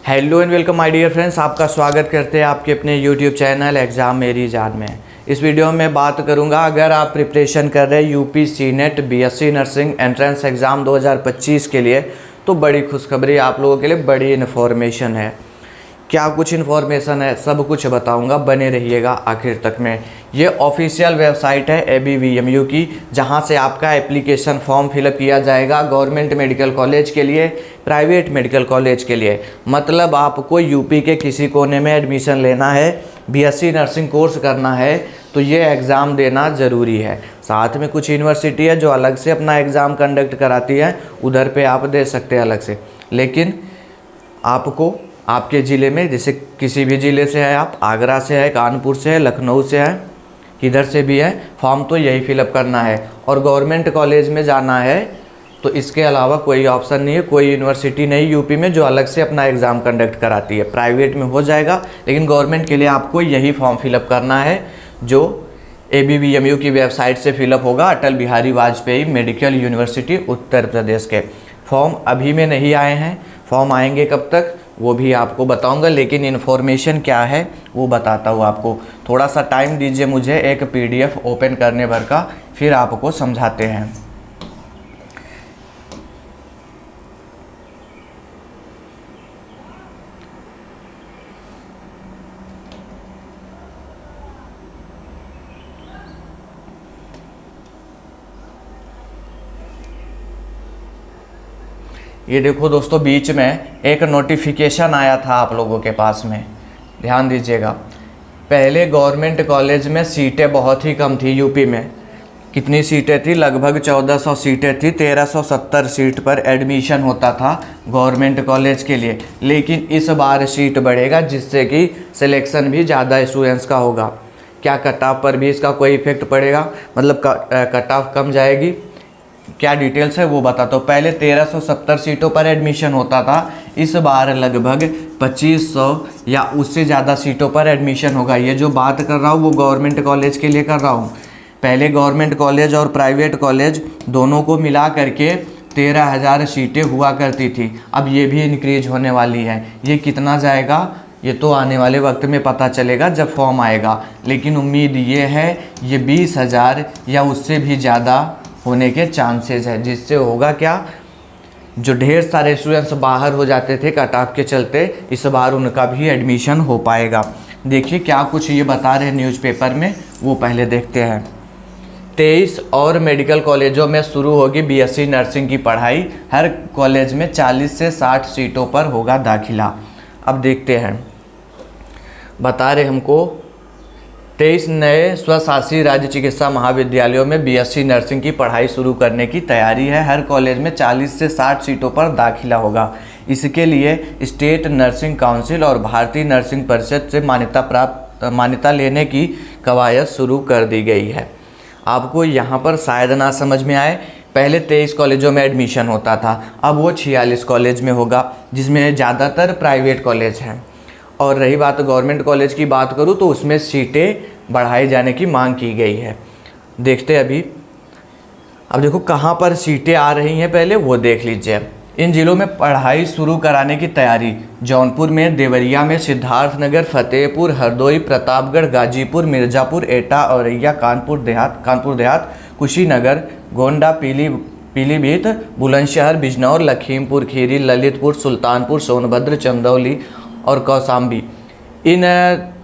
Hello and welcome my dear friends, आपका स्वागत करते हैं आपके अपने यूट्यूब चैनल एग्ज़ाम मेरी जान में। इस वीडियो में बात करूंगा, अगर आप प्रिपरेशन कर रहे हैं UP senate BSc nursing entrance exam 2025 के लिए, तो बड़ी खुशखबरी आप लोगों के लिए, बड़ी इन्फॉर्मेशन है। क्या कुछ इन्फॉर्मेशन है, सब कुछ बताऊंगा, बने रहिएगा आखिर तक में। ये ऑफिशियल वेबसाइट है ABVMU की, जहां से आपका एप्लीकेशन फॉर्म फिलअप किया जाएगा गवर्नमेंट मेडिकल कॉलेज के लिए, प्राइवेट मेडिकल कॉलेज के लिए। मतलब आपको यूपी के किसी कोने में एडमिशन लेना है, BSc नर्सिंग कोर्स करना है, तो ये एग्ज़ाम देना ज़रूरी है। साथ में कुछ यूनिवर्सिटी है जो अलग से अपना एग्ज़ाम कंडक्ट कराती है, उधर पे आप दे सकते हैं अलग से। लेकिन आपको आपके ज़िले में, जैसे किसी भी ज़िले से है, आप आगरा से है, कानपुर से है, लखनऊ से है, किधर से भी है, फॉर्म तो यही फिलअप करना है और गवर्नमेंट कॉलेज में जाना है। तो इसके अलावा कोई ऑप्शन नहीं है, कोई यूनिवर्सिटी नहीं यूपी में जो अलग से अपना एग्ज़ाम कंडक्ट कराती है। प्राइवेट में हो जाएगा, लेकिन गवर्नमेंट के लिए आपको यही फॉर्म फिलअप करना है जो ABVMU की वेबसाइट से फिलअप होगा। अटल बिहारी वाजपेयी मेडिकल यूनिवर्सिटी उत्तर प्रदेश के फॉर्म अभी में नहीं आए हैं, फॉर्म आएंगे कब तक वो भी आपको बताऊंगा, लेकिन इन्फॉर्मेशन क्या है वो बताता हूँ आपको। थोड़ा सा टाइम दीजिए मुझे, एक PDF ओपन करने भर का, फिर आपको समझाते हैं। ये देखो दोस्तों, बीच में एक नोटिफिकेशन आया था आप लोगों के पास में, ध्यान दीजिएगा। पहले गवर्नमेंट कॉलेज में सीटें बहुत ही कम थी यूपी में। कितनी सीटें थी? लगभग 1400 सीटें थी। 1370 सीट पर एडमिशन होता था गवर्नमेंट कॉलेज के लिए। लेकिन इस बार सीट बढ़ेगा, जिससे कि सिलेक्शन भी ज़्यादा स्टूडेंट्स का होगा। क्या कट ऑफ पर भी इसका कोई इफेक्ट पड़ेगा? मतलब कट ऑफ कम जाएगी? क्या डिटेल्स है वो बताता हूँ। पहले 1370 सीटों पर एडमिशन होता था, इस बार लगभग 2500 या उससे ज़्यादा सीटों पर एडमिशन होगा। ये जो बात कर रहा हूँ वो गवर्नमेंट कॉलेज के लिए कर रहा हूँ। पहले गवर्नमेंट कॉलेज और प्राइवेट कॉलेज दोनों को मिला करके 13,000 सीटें हुआ करती थी। अब ये भी इंक्रीज होने वाली है। ये कितना जाएगा ये तो आने वाले वक्त में पता चलेगा जब फॉर्म आएगा, लेकिन उम्मीद ये है ये 20,000 या उससे भी ज़्यादा होने के चांसेस है। जिससे होगा क्या, जो ढेर सारे स्टूडेंट्स बाहर हो जाते थे कट ऑफ के चलते, इस बार उनका भी एडमिशन हो पाएगा। देखिए क्या कुछ ये बता रहे हैं न्यूज़पेपर में, वो पहले देखते हैं। 23 और मेडिकल कॉलेजों में शुरू होगी BSc नर्सिंग की पढ़ाई। हर कॉलेज में 40 से 60 सीटों पर होगा दाखिला। अब देखते हैं, बता रहे हमको 23 नए स्वशासी राज्य चिकित्सा महाविद्यालयों में BSc नर्सिंग की पढ़ाई शुरू करने की तैयारी है। हर कॉलेज में 40 से 60 सीटों पर दाखिला होगा। इसके लिए स्टेट नर्सिंग काउंसिल और भारतीय नर्सिंग परिषद से मान्यता लेने की कवायद शुरू कर दी गई है। आपको यहाँ पर शायद ना समझ में आए, पहले 23 कॉलेजों में एडमिशन होता था, अब वो 46 कॉलेज में होगा, जिसमें ज़्यादातर प्राइवेट कॉलेज हैं। और रही बात गवर्नमेंट कॉलेज की बात करूँ तो उसमें सीटें बढ़ाए जाने की मांग की गई है। देखते अभी, अब देखो कहाँ पर सीटें आ रही हैं, पहले वो देख लीजिए। इन जिलों में पढ़ाई शुरू कराने की तैयारी। जौनपुर में, देवरिया में, सिद्धार्थनगर, फतेहपुर, हरदोई, प्रतापगढ़, गाजीपुर, मिर्ज़ापुर, एटा, औरैया, कानपुर देहात, कुशीनगर, गोंडा, पीलीभीत, बुलंदशहर, बिजनौर, लखीमपुर खीरी, ललितपुर, सुल्तानपुर, सोनभद्र, चंदौली और कौसाम्बी, इन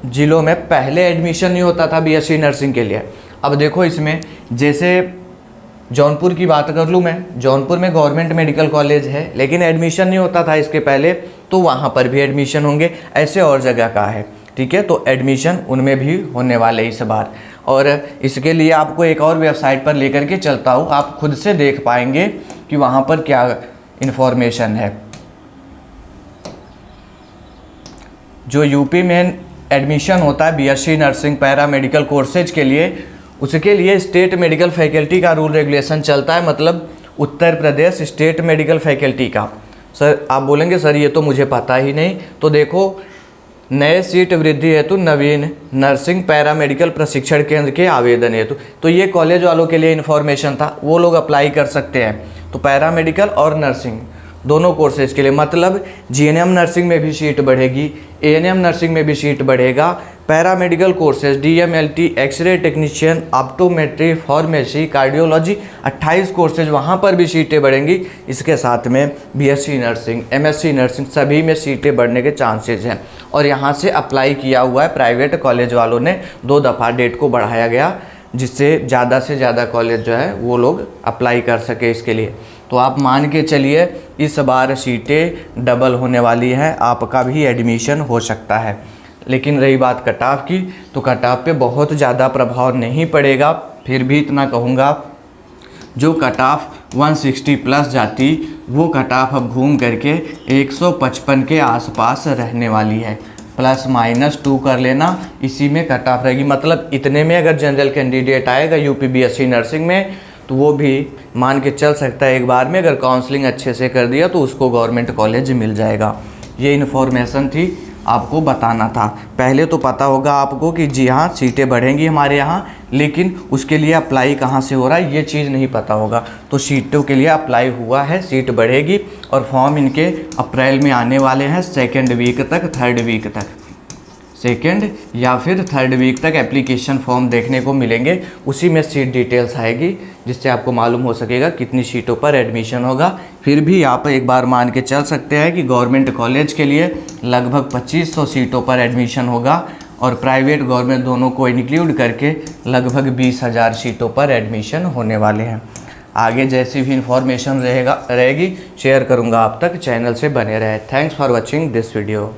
ज़िलों में पहले एडमिशन नहीं होता था BSc नर्सिंग के लिए। अब देखो इसमें, जैसे जौनपुर की बात कर लूँ मैं, जौनपुर में गवर्नमेंट मेडिकल कॉलेज है, लेकिन एडमिशन नहीं होता था इसके पहले, तो वहाँ पर भी एडमिशन होंगे। ऐसे और जगह का है, ठीक है, तो एडमिशन उनमें भी होने वाले इस बार। और इसके लिए आपको एक और वेबसाइट पर लेकर के चलता हूँ, आप खुद से देख पाएंगे कि वहाँ पर क्या इन्फॉर्मेशन है। जो यूपी में एडमिशन होता है BSc nursing para medical courses के लिए, उसके लिए स्टेट मेडिकल फैकल्टी का रूल रेगुलेशन चलता है, मतलब Uttar Pradesh state medical faculty का। सर आप बोलेंगे सर ये तो मुझे पता ही नहीं, तो देखो नए सीट वृद्धि हेतु नवीन नर्सिंग पैरामेडिकल प्रशिक्षण केंद्र के आवेदन हेतु, तो ये कॉलेज वालों के लिए इन्फॉर्मेशन था, वो लोग अप्लाई कर सकते हैं। तो पैरामेडिकल और नर्सिंग दोनों कोर्सेज के लिए। मतलब जीएनएम नर्सिंग में भी सीट बढ़ेगी, एएनएम नर्सिंग में भी सीट बढ़ेगा, paramedical courses DMLT, x ray technician, optometry, pharmacy, cardiology 28 courses वहाँ पर भी सीटें बढ़ेंगी। इसके साथ में बीएससी नर्सिंग, एमएससी नर्सिंग सभी में सीटें बढ़ने के चांसेज हैं। और यहाँ से अप्लाई किया हुआ है प्राइवेट कॉलेज वालों ने, 2 दफ़ा डेट को बढ़ाया गया जिससे ज़्यादा से ज़्यादा कॉलेज जो है वो लोग अप्लाई कर सके इसके लिए। तो आप मान के चलिए इस बार सीटें डबल होने वाली हैं, आपका भी एडमिशन हो सकता है। लेकिन रही बात कट ऑफ की, तो कट ऑफ पे बहुत ज़्यादा प्रभाव नहीं पड़ेगा। फिर भी इतना कहूँगा, जो कट ऑफ 160 प्लस जाती वो कट ऑफ अब घूम करके 155 के आसपास रहने वाली है, ±2 कर लेना, इसी में कट ऑफ रहेगी। मतलब इतने में अगर जनरल कैंडिडेट आएगा यूपी बीएससी नर्सिंग में तो वो भी मान के चल सकता है एक बार में अगर काउंसलिंग अच्छे से कर दिया तो उसको गवर्नमेंट कॉलेज मिल जाएगा। ये इन्फॉर्मेशन थी, आपको बताना था। पहले तो पता होगा आपको कि जी हाँ सीटें बढ़ेंगी हमारे यहाँ, लेकिन उसके लिए अप्लाई कहाँ से हो रहा है ये चीज़ नहीं पता होगा। तो सीटों के लिए अप्लाई हुआ है, सीट बढ़ेगी और फॉर्म इनके अप्रैल में आने वाले हैं, 2nd वीक तक, 3rd वीक तक, 2nd या फिर 3rd वीक तक एप्लीकेशन फॉर्म देखने को मिलेंगे। उसी में सीट डिटेल्स आएगी जिससे आपको मालूम हो सकेगा कितनी सीटों पर एडमिशन होगा। फिर भी आप एक बार मान के चल सकते हैं कि गवर्नमेंट कॉलेज के लिए लगभग 2500 सीटों पर एडमिशन होगा और प्राइवेट गवर्नमेंट दोनों को इंक्लूड करके लगभग 20,000 सीटों पर एडमिशन होने वाले हैं। आगे जैसी भी इंफॉर्मेशन रहेगी शेयर करूँगा आप तक, चैनल से बने रहे। Thanks for watching this video.